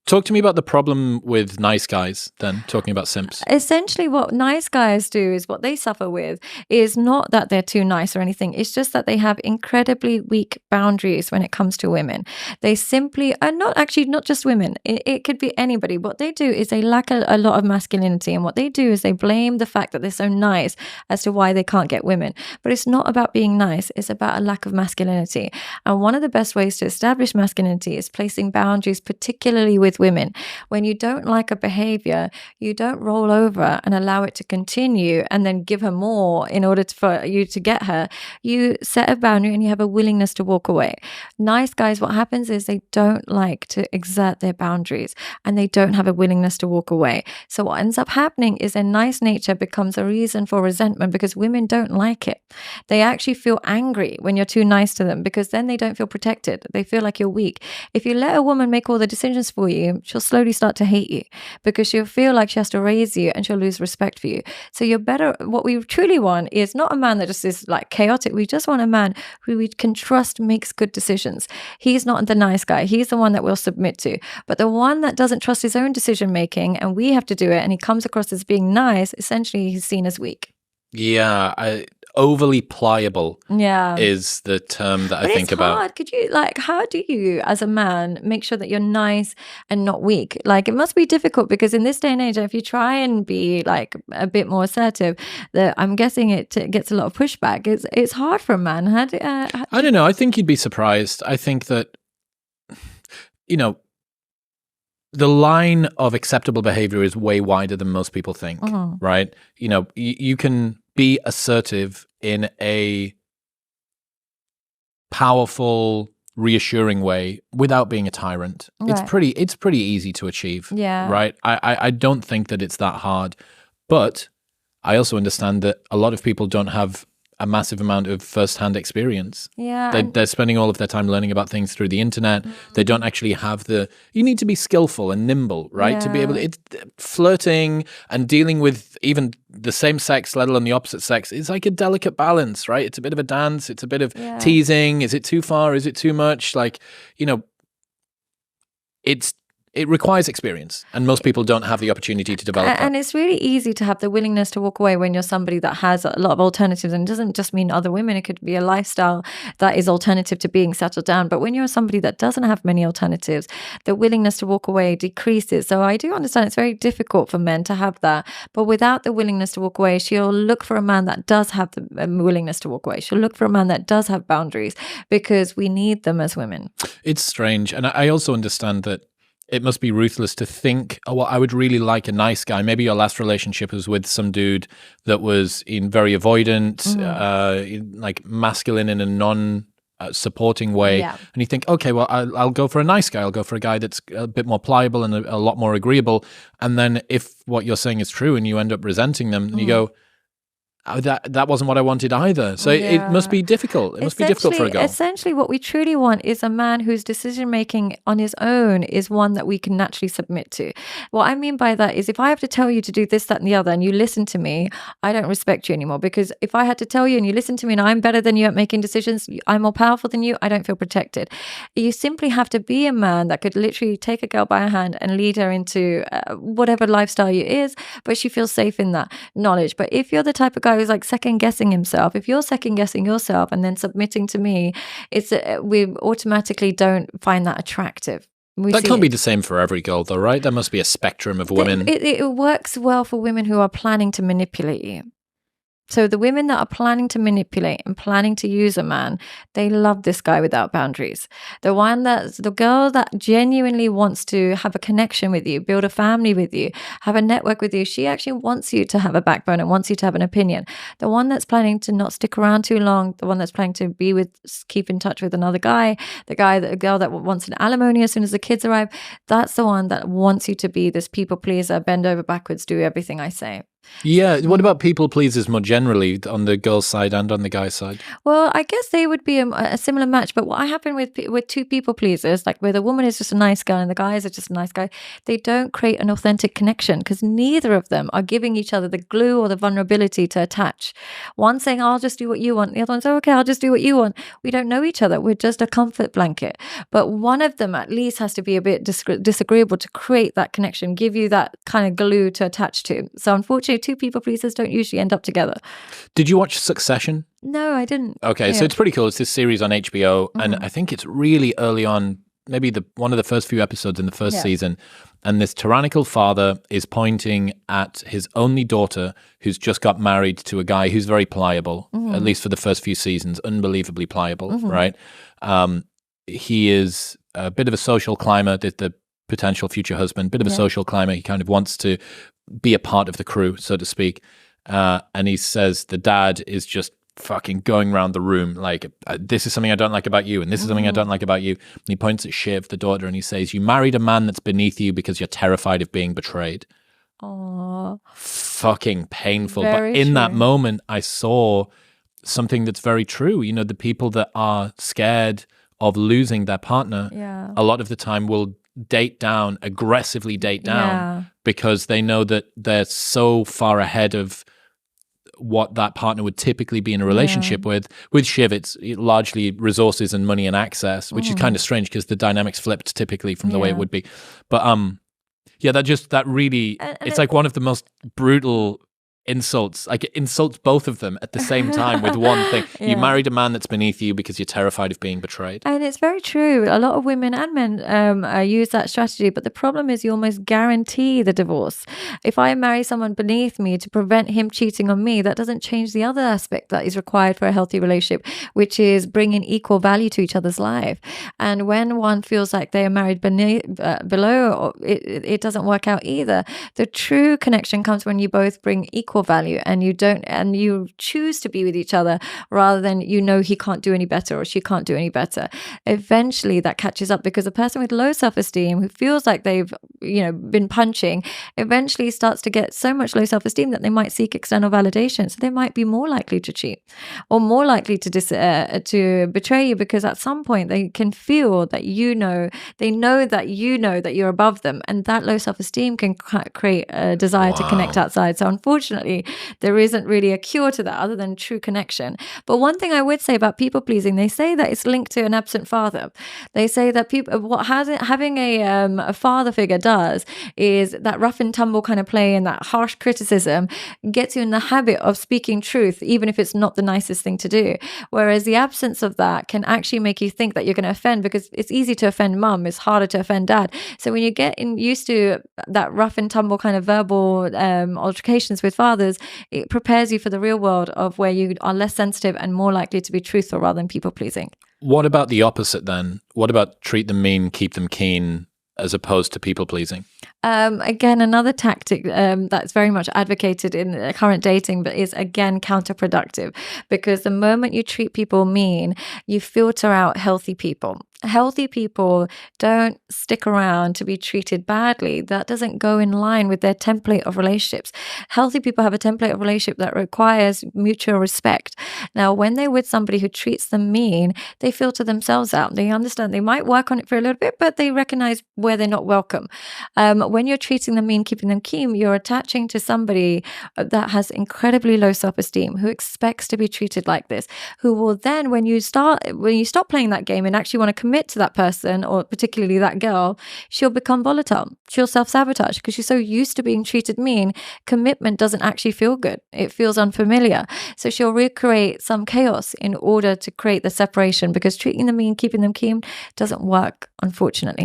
Talk to me about the problem with nice guys then, talking about simps. Essentially, what nice guys do is what they suffer with is not that they're too nice or anything. It's just that they have incredibly weak boundaries when it comes to women. They simply are not just women. It could be anybody. What they do is they lack a lot of masculinity. And what they do is they blame the fact that they're so nice as to why they can't get women. But it's not about being nice. It's about a lack of masculinity. And one of the best ways to establish masculinity is placing boundaries, particularly with women. When you don't like a behavior, you don't roll over and allow it to continue and then give her more in order for you to get her. You set a boundary and you have a willingness to walk away. Nice guys, what happens is they don't like to exert their boundaries and they don't have a willingness to walk away. So what ends up happening is their nice nature becomes a reason for resentment because women don't like it. They actually feel angry when you're too nice to them because then they don't feel protected. They feel like you're weak. If you let a woman make all the decisions for you, she'll slowly start to hate you because she'll feel like she has to raise you and she'll lose respect for you. So you're better. What we truly want is not a man that just is like chaotic. We just want a man who we can trust makes good decisions. He's not the nice guy. He's the one that we'll submit to. But the one that doesn't trust his own decision making and we have to do it and he comes across as being nice, essentially he's seen as weak. Yeah, overly pliable Yeah. is the term that But I think it's about. hard. Could you, like, how do you, as a man, make sure that you're nice and not weak? Like, it must be difficult because in this day and age, if you try and be like a bit more assertive, that I'm guessing it gets a lot of pushback. It's hard for a man. I don't know. I think you'd be surprised. I think that, you know, the line of acceptable behavior is way wider than most people think, right? You know, you can be assertive in a powerful, reassuring way without being a tyrant. Right. It's pretty easy to achieve. Yeah. Right. I don't think that it's that hard, but I also understand that a lot of people don't have a massive amount of first-hand experience. Yeah. They're spending all of their time learning about things through the internet. They don't actually have you need to be skillful and nimble, right? To be able to, flirting and dealing with even the same sex, let alone the opposite sex, is like a delicate balance, right? It's a bit of a dance. It's a bit of teasing. Is it too far? Is it too much? Like, you know, it requires experience, and most people don't have the opportunity to develop that. And it's really easy to have the willingness to walk away when you're somebody that has a lot of alternatives. And it doesn't just mean other women. It could be a lifestyle that is alternative to being settled down. But when you're somebody that doesn't have many alternatives, the willingness to walk away decreases. So I do understand it's very difficult for men to have that. But without the willingness to walk away, she'll look for a man that does have the willingness to walk away. She'll look for a man that does have boundaries because we need them as women. It's strange. And I also understand that it must be ruthless to think, oh, well, I would really like a nice guy. Maybe your last relationship was with some dude that was very avoidant, like masculine in a non-supporting way. Yeah. And you think, okay, well, I'll go for a nice guy. I'll go for a guy that's a bit more pliable and a lot more agreeable. And then if what you're saying is true and you end up resenting them, and you go, oh, that wasn't what I wanted either. So it must be difficult. It must be difficult for a girl. Essentially, what we truly want is a man whose decision-making on his own is one that we can naturally submit to. What I mean by that is if I have to tell you to do this, that, and the other, and you listen to me, I don't respect you anymore. Because if I had to tell you and you listen to me and I'm better than you at making decisions, I'm more powerful than you, I don't feel protected. You simply have to be a man that could literally take a girl by her hand and lead her into whatever lifestyle you is, but she feels safe in that knowledge. But if you're the type of guy who's like second guessing himself, if you're second guessing yourself and then submitting to me, we automatically don't find that attractive. That can't be the same for every girl though, right? There must be a spectrum of women. It works well for women who are planning to manipulate you. So the women that are planning to manipulate and planning to use a man, they love this guy without boundaries. The girl that genuinely wants to have a connection with you, build a family with you, have a network with you, she actually wants you to have a backbone and wants you to have an opinion. The one that's planning to not stick around too long, the one that's planning to keep in touch with another guy, the girl that wants an alimony as soon as the kids arrive, that's the one that wants you to be this people pleaser, bend over backwards, do everything I say. Yeah. What about people pleasers more generally on the girl's side and on the guy's side? Well, I guess they would be a similar match. But what happened with two people pleasers, like where the woman is just a nice girl and the guys are just a nice guy, they don't create an authentic connection because neither of them are giving each other the glue or the vulnerability to attach. One saying, "I'll just do what you want." The other one says, "Okay, I'll just do what you want." We don't know each other. We're just a comfort blanket. But one of them at least has to be a bit disagreeable to create that connection, give you that kind of glue to attach to. So unfortunately, two people pleasers don't usually end up together. Did you watch Succession? No, I didn't. Okay, so it's pretty cool. It's this series on HBO, and I think it's really early on, maybe one of the first few episodes in the first season, and this tyrannical father is pointing at his only daughter who's just got married to a guy who's very pliable, at least for the first few seasons, unbelievably pliable, right? He is a bit of a social climber, the potential future husband, bit of a social climber. He kind of wants to be a part of the crew, so to speak. And he says the dad is just fucking going around the room like, this is something I don't like about you, and this is something I don't like about you. And he points at Shiv, the daughter, and he says, "You married a man that's beneath you because you're terrified of being betrayed." Oh, fucking painful. Very but in that true. moment, I saw something that's very true. You know, the people that are scared of losing their partner, a lot of the time will aggressively date down, because they know that they're so far ahead of what that partner would typically be in a relationship with. With Shiv, it's largely resources and money and access, which is kind of strange because the dynamics flipped typically from the way it would be. But that really, it's like one of the most brutal insults. Like, it insults both of them at the same time with one thing. You married a man that's beneath you because you're terrified of being betrayed. And it's very true. A lot of women and men use that strategy, but the problem is you almost guarantee the divorce. If I marry someone beneath me to prevent him cheating on me, that doesn't change the other aspect that is required for a healthy relationship, which is bringing equal value to each other's life. And when one feels like they are married below, it doesn't work out either. The true connection comes when you both bring equal value, and you choose to be with each other rather than he can't do any better or she can't do any better. Eventually that catches up, because a person with low self-esteem who feels like they've been punching eventually starts to get so much low self-esteem that they might seek external validation. So they might be more likely to cheat or more likely to betray you, because at some point they can feel that they know that you're above them, and that low self-esteem can create a desire to connect outside. So unfortunately, there isn't really a cure to that other than true connection. But one thing I would say about people pleasing, they say that it's linked to an absent father. They say that having a father figure does is that rough and tumble kind of play and that harsh criticism gets you in the habit of speaking truth, even if it's not the nicest thing to do. Whereas the absence of that can actually make you think that you're going to offend, because it's easy to offend mum, it's harder to offend dad. So when you get used to that rough and tumble kind of verbal altercations with fathers, it prepares you for the real world of where you are less sensitive and more likely to be truthful rather than people pleasing. What about the opposite then? What about treat them mean, keep them keen, as opposed to people pleasing? Again, another tactic that's very much advocated in current dating, but is again counterproductive, because the moment you treat people mean, you filter out healthy people. Healthy people don't stick around to be treated badly. That doesn't go in line with their template of relationships. Healthy people have a template of relationship that requires mutual respect. Now, when they're with somebody who treats them mean, they filter themselves out. They understand they might work on it for a little bit, but they recognize where they're not welcome. When you're treating them mean, keeping them keen, you're attaching to somebody that has incredibly low self-esteem, who expects to be treated like this, who will then, when you stop playing that game and actually want to commit to that person, or particularly that girl, she'll become volatile. She'll self-sabotage because she's so used to being treated mean. Commitment doesn't actually feel good. It feels unfamiliar. So she'll recreate some chaos in order to create the separation, because treating them mean, keeping them keen doesn't work, unfortunately.